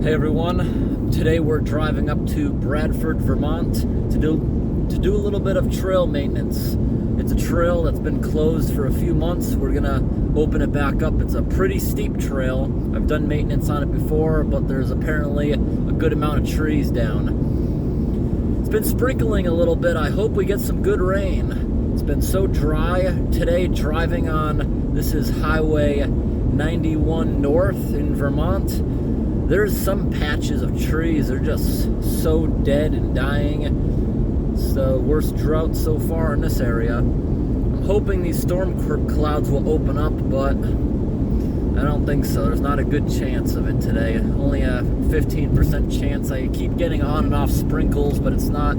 Hey everyone, today we're driving up to Bradford, Vermont to do a little bit of trail maintenance. It's a trail that's been closed for a few months. We're gonna open it back up. It's a pretty steep trail. I've done maintenance on it before, but there's apparently a good amount of trees down. It's been sprinkling a little bit. I hope we get some good rain. It's been so dry today driving on, this is Highway 91 North in Vermont. There's some patches of trees, they're just so dead and dying. It's the worst drought so far in this area. I'm hoping these storm clouds will open up, but I don't think so. There's not a good chance of it today. Only a 15% chance. I keep getting on and off sprinkles, but it's not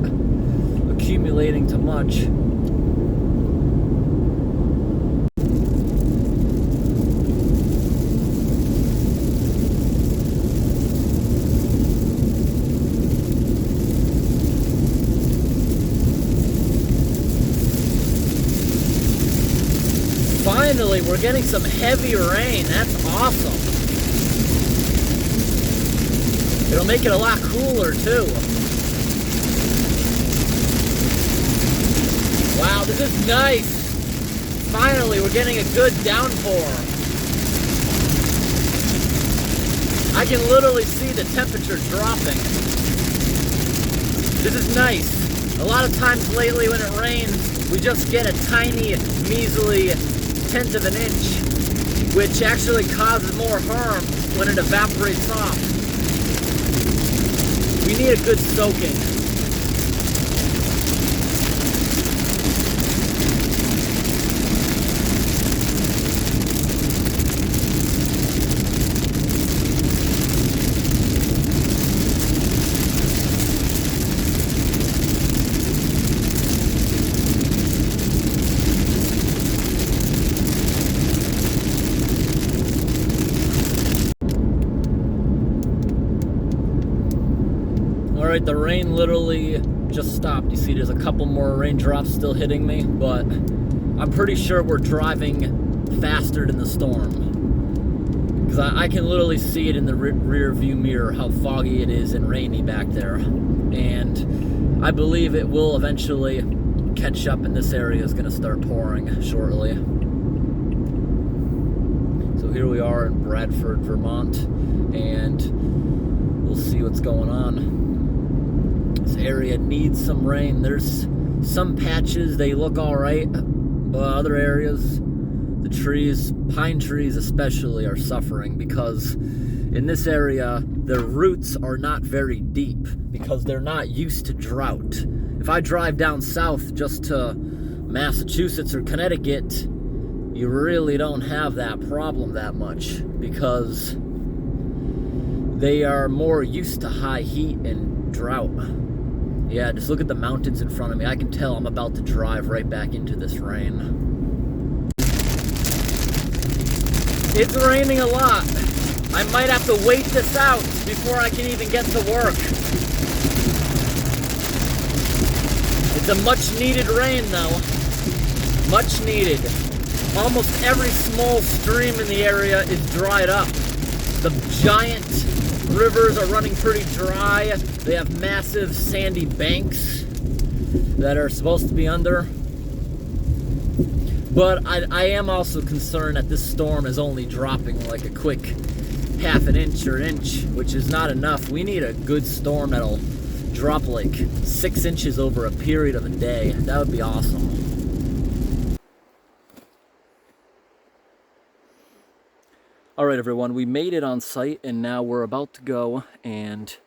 accumulating to much. Finally, we're getting some heavy rain. That's awesome. It'll make it a lot cooler too. Wow, this is nice. Finally, we're getting a good downpour. I can literally see the temperature dropping. This is nice. A lot of times lately when it rains, we just get a tiny, measly tenth of an inch, which actually causes more harm when it evaporates off. We need a good soaking. Alright, the rain literally just stopped. You see there's a couple more raindrops still hitting me, but I'm pretty sure we're driving faster than the storm. Because I can literally see it in the rear view mirror how foggy it is and rainy back there. And I believe it will eventually catch up and this area is going to start pouring shortly. So here we are in Bradford, Vermont, and we'll see what's going on. This area needs some rain. There's some patches, they look all right, but other areas, the trees, pine trees especially, are suffering because in this area, their roots are not very deep because they're not used to drought. If I drive down south just to Massachusetts or Connecticut, you really don't have that problem that much because they are more used to high heat and drought. Yeah, just look at the mountains in front of me. I can tell I'm about to drive right back into this rain. It's raining a lot. I might have to wait this out before I can even get to work. It's a much needed rain though. Much needed. Almost every small stream in the area is dried up. The giant rivers are running pretty dry. They have massive sandy banks that are supposed to be under. But I am also concerned that this storm is only dropping like a quick half an inch or an inch, which is not enough. We need a good storm that'll drop like 6 inches over a period of a day. That would be awesome. Alright everyone, we made it on site and now we're about to go and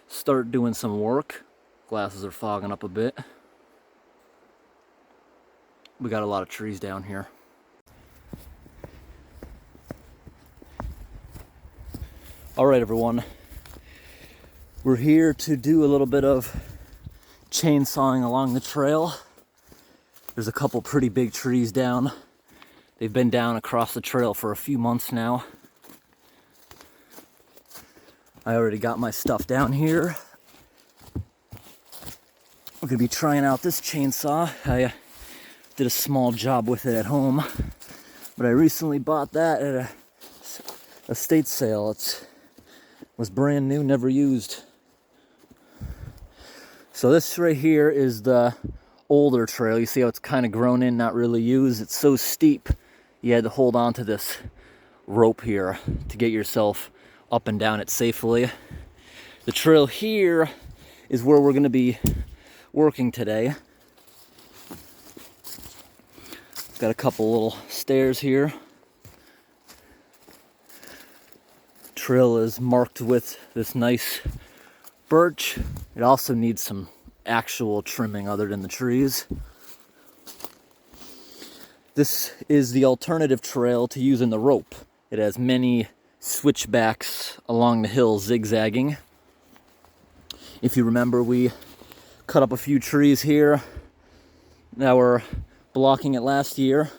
start doing some work. Glasses are fogging up a bit. We got a lot of trees down here. Alright everyone, we're here to do a little bit of chainsawing along the trail. There's a couple pretty big trees down. They've been down across the trail for a few months now. I already got my stuff down here. We're gonna be trying out this chainsaw. I did a small job with it at home, but I recently bought that at a estate sale. It's Was brand new, never used. So this right here is the older trail. You see how it's kind of grown in, not really used. It's so steep, you had to hold on to this rope here to get yourself up and down it safely. The trail here is where we're going to be working today. Got a couple little stairs here. Trail is marked with this nice birch. It also needs some actual trimming other than the trees. This is the alternative trail to using the rope. It has many switchbacks along the hill zigzagging. If you remember, we cut up a few trees here that were blocking it last year.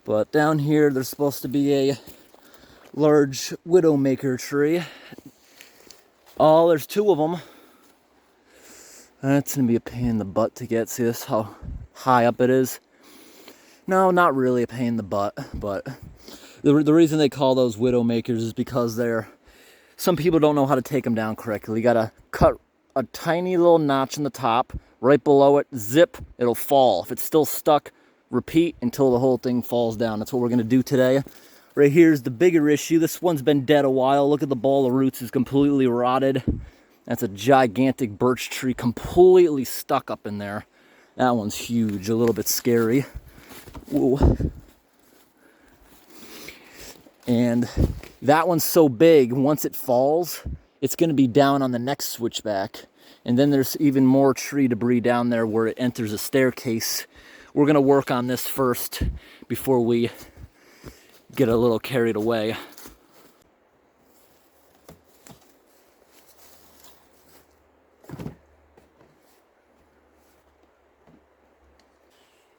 But down here there's supposed to be a large widowmaker tree. Oh, there's two of them. That's gonna be a pain in the butt to get. See this, how high up it is? No, not really a pain in the butt, but the reason they call those widowmakers is because some people don't know how to take them down correctly. You gotta cut a tiny little notch in the top, right below it, zip, it'll fall. If it's still stuck, repeat until the whole thing falls down. That's what we're gonna do today. Right here's the bigger issue. This one's been dead a while. Look at the ball of roots, is completely rotted. That's a gigantic birch tree completely stuck up in there. That one's huge, a little bit scary. Whoa. And that one's so big, once it falls, it's going to be down on the next switchback. And then there's even more tree debris down there where it enters a staircase. We're going to work on this first before we get a little carried away.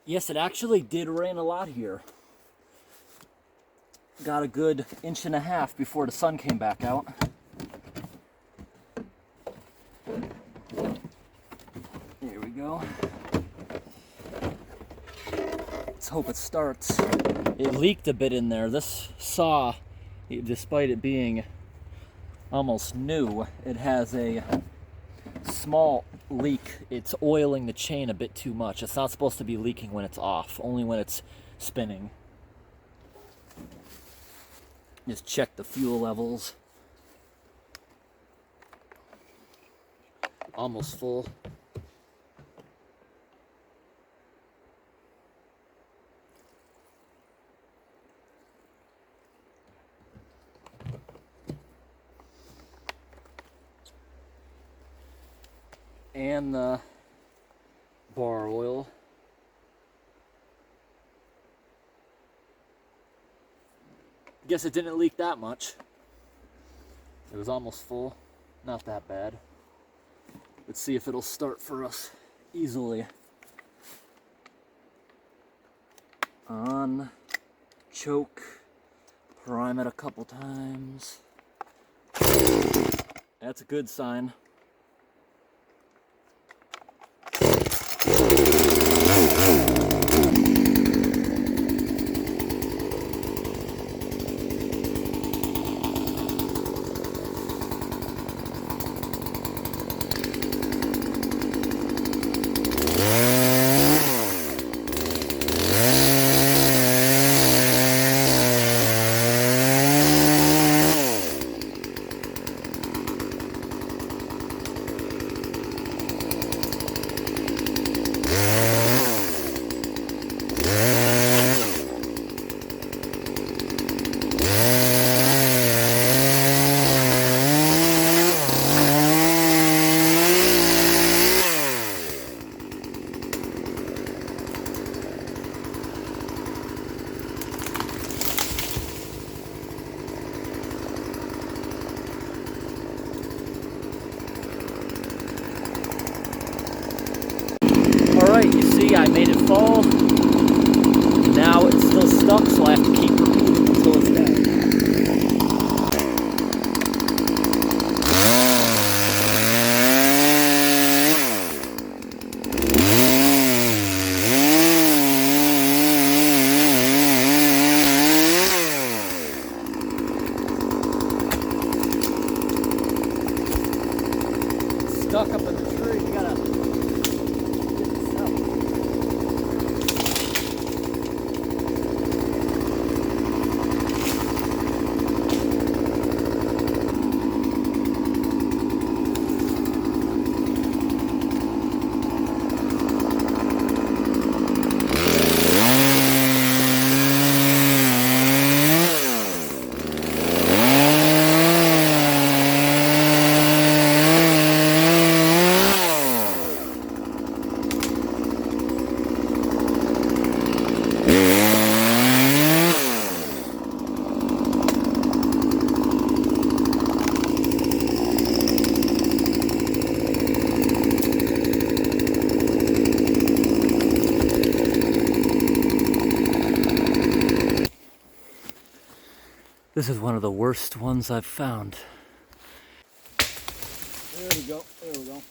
Yes, it actually did rain a lot here. Got a good 1.5 inches before the sun came back out. Here we go. Let's hope it starts. It leaked a bit in there. This saw, despite it being almost new, it has a small leak. It's oiling the chain a bit too much. It's not supposed to be leaking when it's off, only when it's spinning. Just check the fuel levels. Almost full. And the bar oil. Guess it didn't leak that much. It was almost full. Not that bad. Let's see if it'll start for us easily. On, choke, prime it a couple times. That's a good sign. Alright, you see I made it fall. Now it's still stuck, so I have to keep repeating until it's down. stuck up in the tree. You gotta get this out. This is one of the worst ones I've found. There we go, there we go.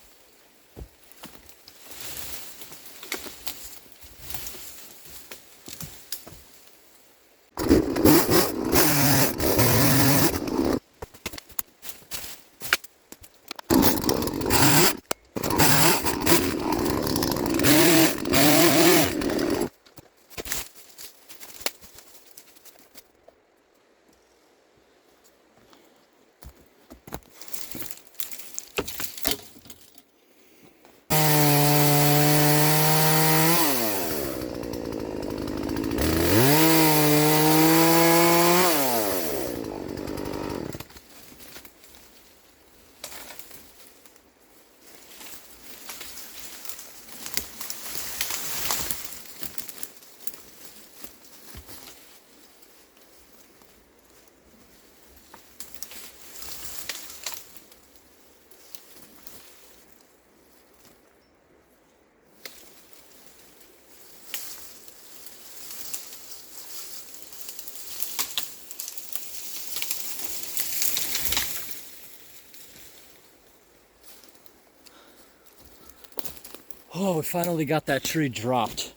Oh, we finally got that tree dropped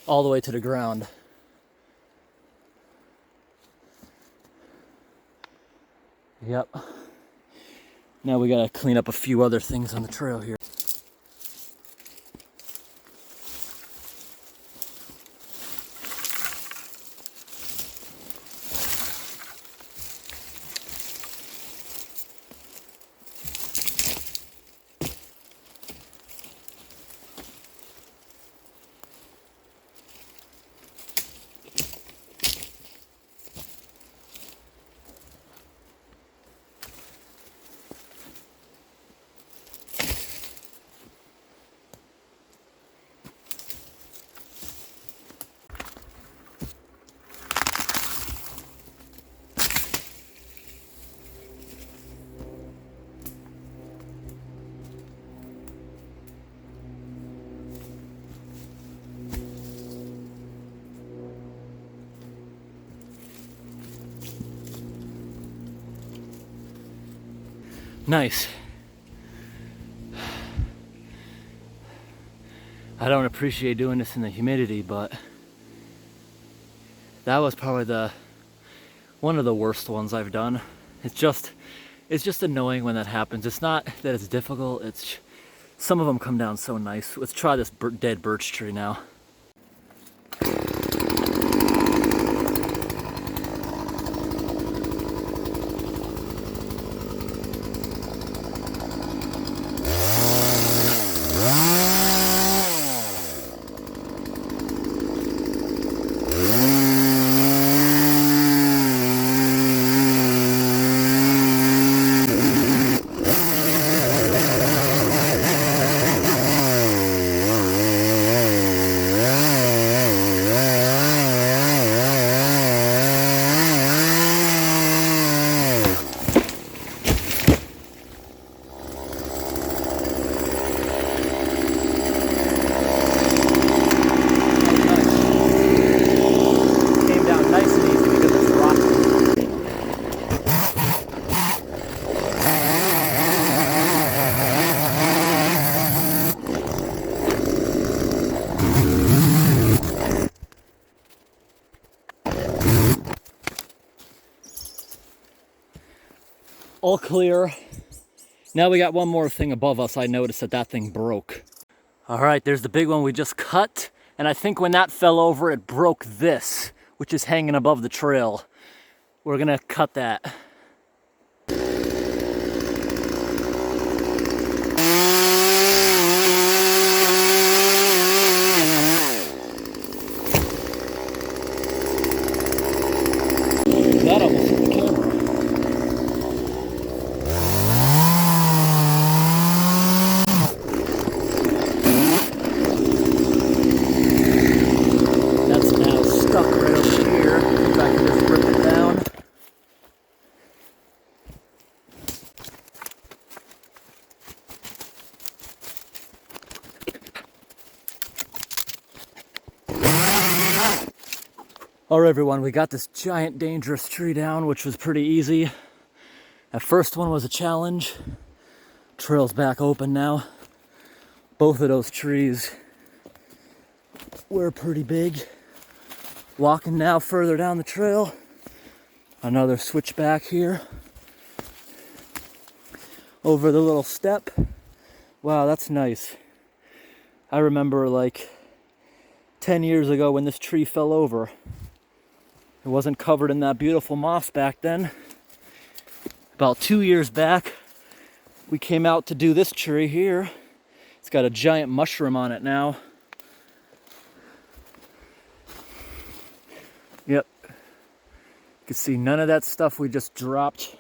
all the way to the ground. Yep. Now we gotta clean up a few other things on the trail here. Nice. I don't appreciate doing this in the humidity, but that was probably one of the worst ones I've done. It's just annoying when that happens. It's not that it's difficult, it's some of them come down so nice. Let's try this dead birch tree now. All clear. Now we got one more thing above us. I noticed that thing broke. All right, there's the big one we just cut. And I think when that fell over, it broke this, which is hanging above the trail. We're gonna cut that. That almost hit the camera. That's now stuck right over here. If I can just rip it down. All right, everyone, we got this giant dangerous tree down, which was pretty easy. That first one was a challenge. Trail's back open now. Both of those trees were pretty big. Walking now further down the trail. Another switchback here. Over the little step. Wow, that's nice. I remember like 10 years ago when this tree fell over. It wasn't covered in that beautiful moss back then. About 2 years back, we came out to do this tree here. It's got a giant mushroom on it now. Yep. You can see none of that stuff we just dropped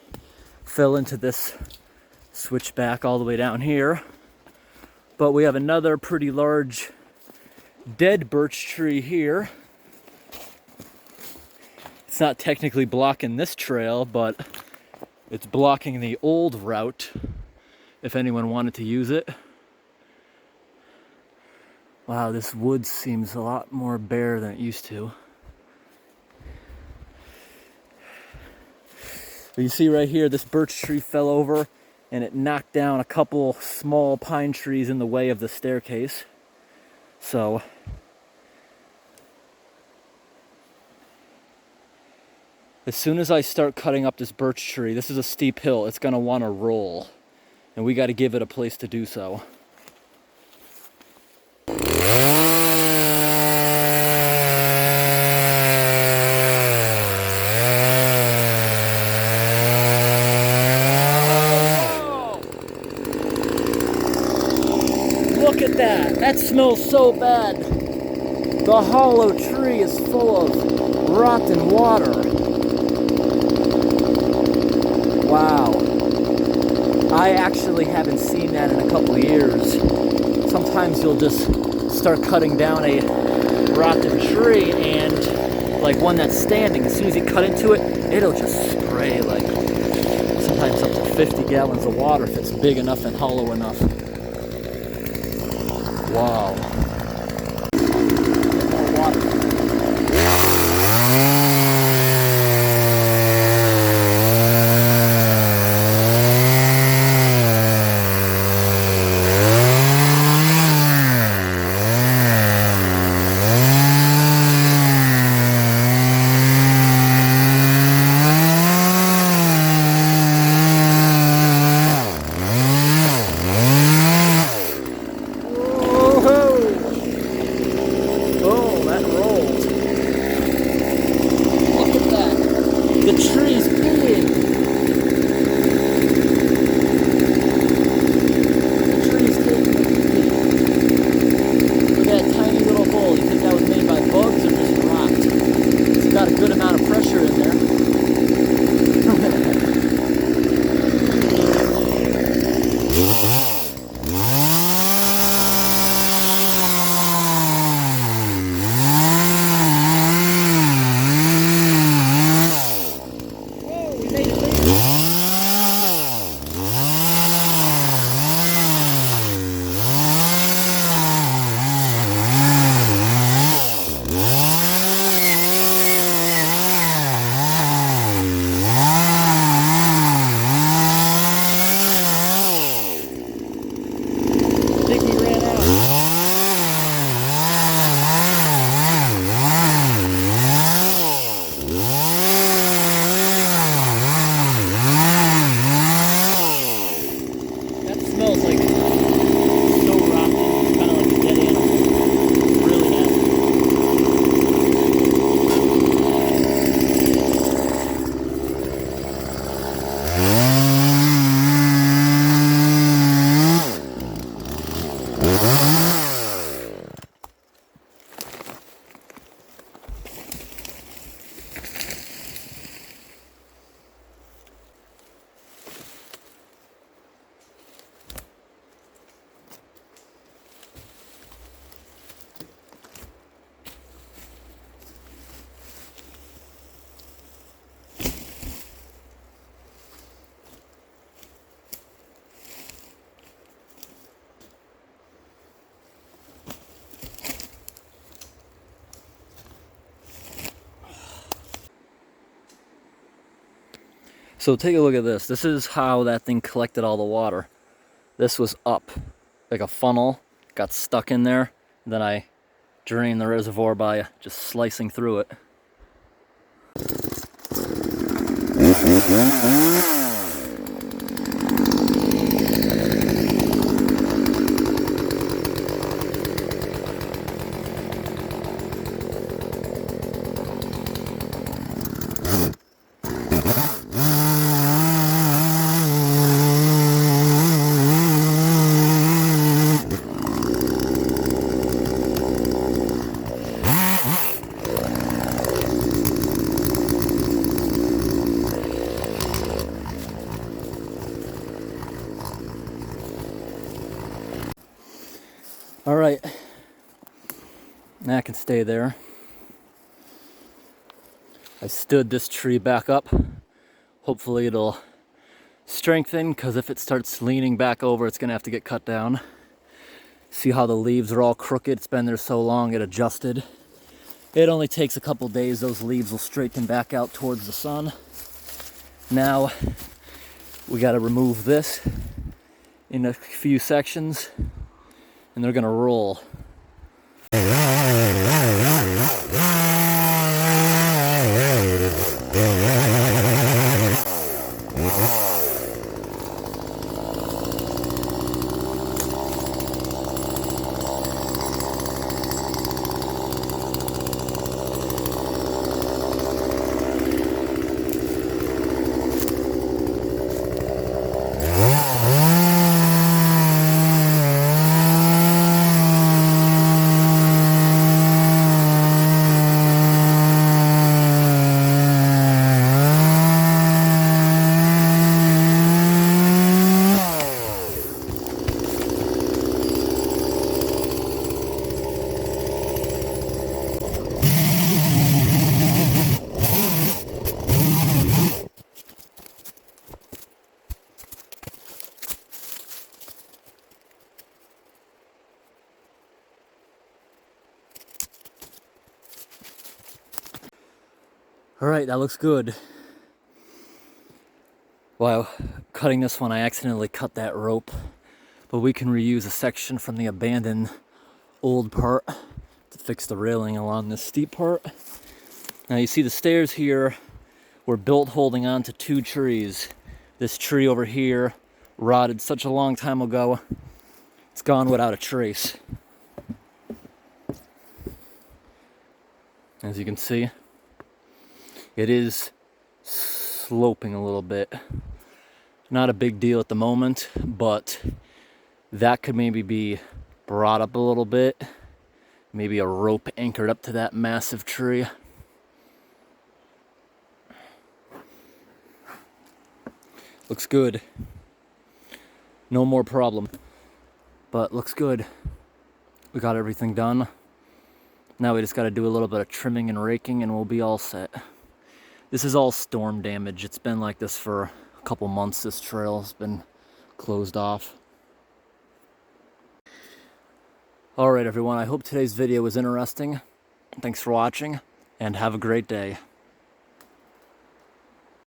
fell into this switchback all the way down here. But we have another pretty large dead birch tree here. It's not technically blocking this trail, but it's blocking the old route if anyone wanted to use it. Wow, this wood seems a lot more bare than it used to. But you see right here, this birch tree fell over and it knocked down a couple small pine trees in the way of the staircase. So as soon as I start cutting up this birch tree, this is a steep hill, it's gonna wanna roll. And we gotta give it a place to do so. Look at that, that smells so bad. The hollow tree is full of rotten water. Wow. I actually haven't seen that in a couple of years. Sometimes you'll just start cutting down a rotten tree and like one that's standing, as soon as you cut into it, it'll just spray like sometimes up to 50 gallons of water if it's big enough and hollow enough. Wow. More water. Whoa! So take a look at this. This is how that thing collected all the water. This was up like a funnel, got stuck in there. Then I drained the reservoir by just slicing through it. All right, that can stay there. I stood this tree back up. Hopefully it'll strengthen, because if it starts leaning back over, it's gonna have to get cut down. See how the leaves are all crooked? It's been there so long, it adjusted. It only takes a couple days, those leaves will straighten back out towards the sun. Now, we gotta remove this in a few sections, and they're gonna roll. All right, that looks good. While cutting this one, I accidentally cut that rope, but we can reuse a section from the abandoned old part to fix the railing along this steep part. Now you see the stairs here were built holding on to two trees. This tree over here rotted such a long time ago, it's gone without a trace. As you can see, it is sloping a little bit. Not a big deal at the moment, but that could maybe be brought up a little bit. Maybe a rope anchored up to that massive tree. Looks good. No more problem. But looks good. We got everything done. Now we just got to do a little bit of trimming and raking and we'll be all set. This is all storm damage. It's been like this for a couple months. This trail has been closed off. Alright everyone, I hope today's video was interesting. Thanks for watching and have a great day.